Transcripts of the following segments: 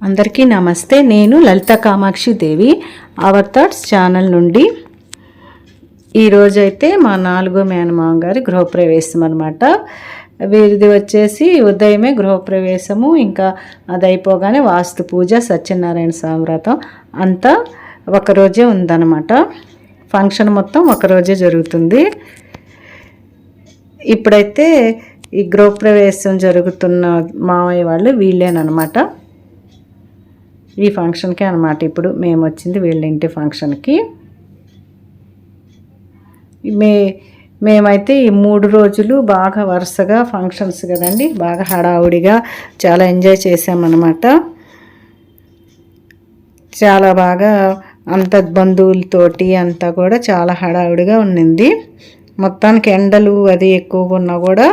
అందరికీ నమస్తే. నేను లలిత కామాక్షి దేవి అవర్ థాట్స్ ఛానల్ నుండి ఈరోజైతే మా 4వ మేనమామ గారి గృహప్రవేశం అనమాట. వీరిది వచ్చేసి ఉదయమే గృహప్రవేశము, ఇంకా అది అయిపోగానే వాస్తు పూజ, సత్యనారాయణ స్వామి వ్రతం అంతా ఒకరోజే ఉందన్నమాట. ఫంక్షన్ మొత్తం ఒకరోజే జరుగుతుంది. ఇప్పుడైతే ఈ గృహప్రవేశం జరుగుతున్న మామయ్య వాళ్ళు వీళ్ళేనమాట. ఈ ఫంక్షన్కే అనమాట ఇప్పుడు మేము వచ్చింది, వీళ్ళ ఇంటి ఫంక్షన్కి. మేమైతే ఈ 3 రోజులు బాగా వరుసగా ఫంక్షన్స్ కదండి, బాగా హడావుడిగా చాలా ఎంజాయ్ చేసామన్నమాట. చాలా బాగా అంత బంధువులతోటి అంతా కూడా చాలా హడావుడిగా ఉండింది. మొత్తానికి ఎండలు అది ఎక్కువగా ఉన్నా కూడా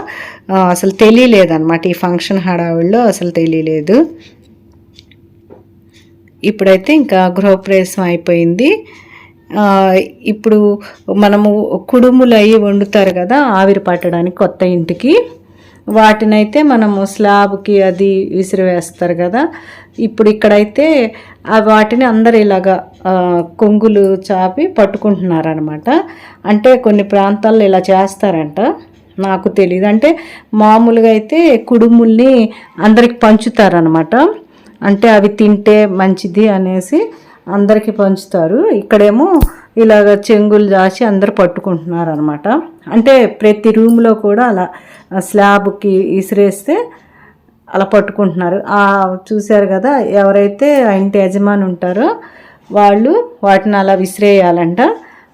అసలు తెలియలేదన్నమాట. ఈ ఫంక్షన్ హడావుడిలో అసలు తెలియలేదు. ఇప్పుడైతే ఇంకా గృహప్రవేశం అయిపోయింది. ఇప్పుడు మనము కుడుములు అవి వండుతారు కదా ఆవిరి పట్టడానికి కొత్త ఇంటికి, వాటినైతే మనము స్లాబ్కి అది విసిరివేస్తారు కదా. ఇప్పుడు ఇక్కడైతే వాటిని అందరు ఇలాగా కొంగులు చాపి పట్టుకుంటున్నారనమాట. అంటే కొన్ని ప్రాంతాల్లో ఇలా చేస్తారంట, నాకు తెలియదు. అంటే మామూలుగా అయితే కుడుముల్ని అందరికి పంచుతారనమాట. అంటే అవి తింటే మంచిది అనేసి అందరికీ పంచుతారు. ఇక్కడేమో ఇలాగ చెంగులు దాచి అందరు పట్టుకుంటున్నారు అనమాట. అంటే ప్రతి రూమ్లో కూడా అలా స్లాబ్కి విసిరేస్తే అలా పట్టుకుంటున్నారు. చూశారు కదా, ఎవరైతే ఆ ఇంటి యజమాని ఉంటారో వాళ్ళు వాటిని అలా విసిరేయాలంట.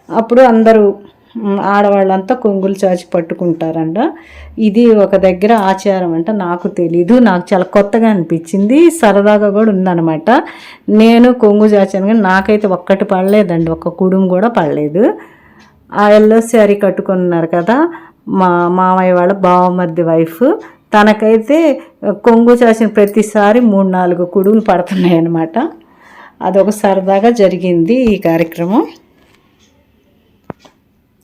అప్పుడు అందరూ ఆడవాళ్ళంతా కొంగులు చాచి పట్టుకుంటారంట. ఇది ఒక దగ్గర ఆచారం అంట, నాకు తెలీదు. నాకు చాలా కొత్తగా అనిపించింది, సరదాగా కూడా ఉందన్నమాట. నేను కొంగు చాచాను కానీ నాకైతే ఒక్కటి పడలేదండి, ఒక్క కుడుము కూడా పడలేదు. ఆ ఎల్లో శారీ కట్టుకున్నారు కదా మా మామయ్య వాళ్ళ బావమర్ది వైఫ్, తనకైతే కొంగు చాచిన ప్రతిసారి 3-4 కుడుములు పడుతున్నాయి అన్నమాట. అదొక సరదాగా జరిగింది ఈ కార్యక్రమం.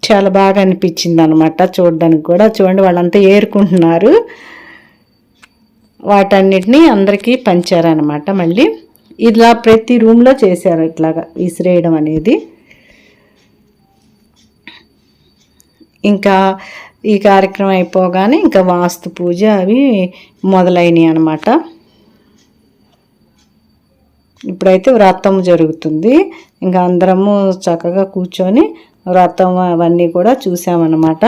చాలా బాగా అనిపించింది అనమాట చూడడానికి కూడా. చూడండి, వాళ్ళంతా ఏరుకుంటున్నారు, వాటన్నిటిని అందరికీ పంచారనమాట. మళ్ళీ ఇలా ప్రతి రూమ్లో చేశారు ఇట్లాగా విసిరేయడం అనేది. ఇంకా ఈ కార్యక్రమం అయిపోగానే ఇంకా వాస్తు పూజ అవి మొదలైనవి అనమాట. ఇప్పుడైతే వ్రతం జరుగుతుంది. ఇంకా అందరము చక్కగా కూర్చొని వ్రతం అవన్నీ కూడా చూసామన్నమాట.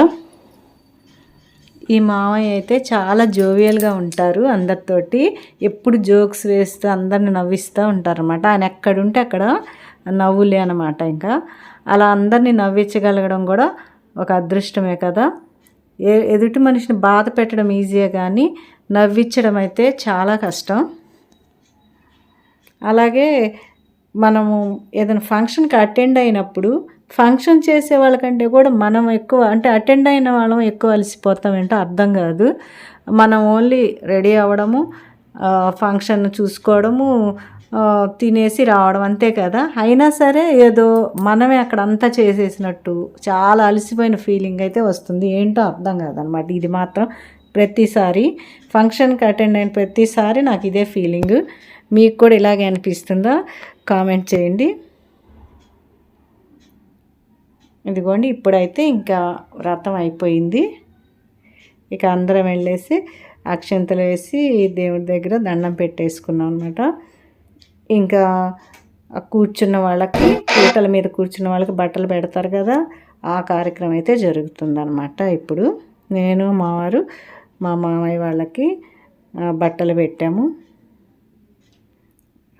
ఈ మామయ్య అయితే చాలా జోవియల్గా ఉంటారు, అందరితోటి ఎప్పుడు జోక్స్ వేస్తూ అందరిని నవ్విస్తూ ఉంటారన్నమాట. ఆయన ఎక్కడుంటే అక్కడ నవ్వులే అనమాట. ఇంకా అలా అందరినీ నవ్వించగలగడం కూడా ఒక అదృష్టమే కదా. ఎదుటి మనిషిని బాధ పెట్టడం ఈజీయే కానీ నవ్వించడం అయితే చాలా కష్టం. అలాగే మనము ఏదైనా ఫంక్షన్కి అటెండ్ అయినప్పుడు ఫంక్షన్ చేసే వాళ్ళకంటే కూడా మనం ఎక్కువ, అంటే అటెండ్ అయిన వాళ్ళం ఎక్కువ అలసిపోతాం, ఏంటో అర్థం కాదు. మనం ఓన్లీ రెడీ అవ్వడము, ఫంక్షన్ చూసుకోవడము, తినేసి రావడం అంతే కదా. అయినా సరే ఏదో మనమే అక్కడ అంతా చేసేసినట్టు చాలా అలసిపోయిన ఫీలింగ్ అయితే వస్తుంది, ఏంటో అర్థం కాదనమాట. ఇది మాత్రం ప్రతిసారి ఫంక్షన్కి అటెండ్ అయిన ప్రతిసారి నాకు ఇదే ఫీలింగ్. మీకు కూడా ఇలాగే అనిపిస్తుందా? కామెంట్ చేయండి. ఇదిగోండి, ఇప్పుడైతే ఇంకా వ్రతం అయిపోయింది. ఇక అందరం వెళ్ళేసి అక్షంతలు వేసి దేవుడి దగ్గర దండం పెట్టేసుకున్నాం అనమాట. ఇంకా కూర్చున్న వాళ్ళకి, పీటల మీద కూర్చున్న వాళ్ళకి బట్టలు పెడతారు కదా, ఆ కార్యక్రమం అయితే జరుగుతుందన్నమాట. ఇప్పుడు నేను మావారు మా మామయ్య వాళ్ళకి బట్టలు పెట్టాము.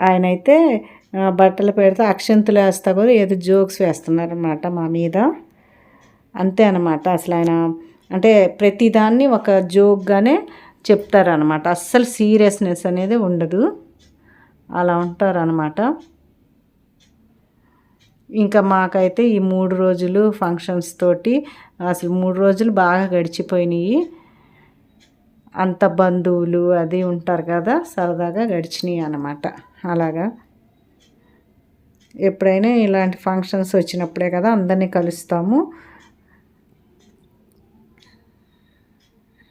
ఆయనైతే బట్టలు పెడితే అక్షంతులు వేస్తా కూడా ఏదో జోక్స్ వేస్తున్నారన్నమాట మా మీద, అంతే అనమాట. అసలు ఆయన అంటే ప్రతిదాన్ని ఒక జోక్గానే చెప్తారనమాట, అస్సలు సీరియస్నెస్ అనేది ఉండదు, అలా ఉంటారనమాట. ఇంకా మాకైతే ఈ 3 రోజులు ఫంక్షన్స్ తోటి అసలు 3 రోజులు బాగా గడిచిపోయినాయి. అంత బంధువులు అది ఉంటారు కదా, సరదాగా గడిచినాయి అన్నమాట. అలాగా ఎప్పుడైనా ఇలాంటి ఫంక్షన్స్ వచ్చినప్పుడే కదా అందరినీ కలుస్తాము.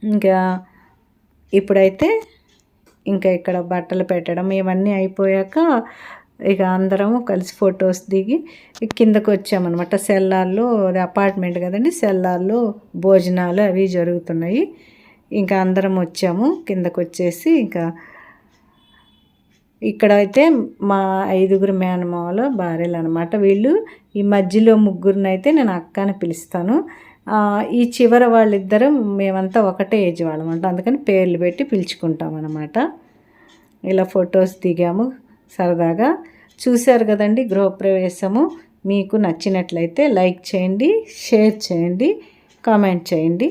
ఇంకా ఇప్పుడైతే ఇంకా ఇక్కడ బట్టలు పెట్టడం ఇవన్నీ అయిపోయాక ఇక అందరము కలిసి ఫొటోస్ దిగి కిందకు వచ్చామన్నమాట. సెల్లార్లో, అది అపార్ట్మెంట్ కదండి, సెల్లార్లో భోజనాలు అవి జరుగుతున్నాయి. ఇంకా అందరం వచ్చాము. కిందకు వచ్చేసి ఇంకా ఇక్కడైతే మా 5గురు మేనమామల భార్యలు అనమాట. వీళ్ళు ఈ మధ్యలో ముగ్గురినైతే నేను అక్క అని పిలుస్తాను. ఈ చివర వాళ్ళిద్దరం మేమంతా ఒకటే ఏజ్ వాళ్ళమంట, అందుకని పేర్లు పెట్టి పిలుచుకుంటాం అన్నమాట. ఇలా ఫొటోస్ దిగాము సరదాగా. చూశారు కదండి గృహప్రవేశము. మీకు నచ్చినట్లయితే లైక్ చేయండి, షేర్ చేయండి, కామెంట్ చేయండి.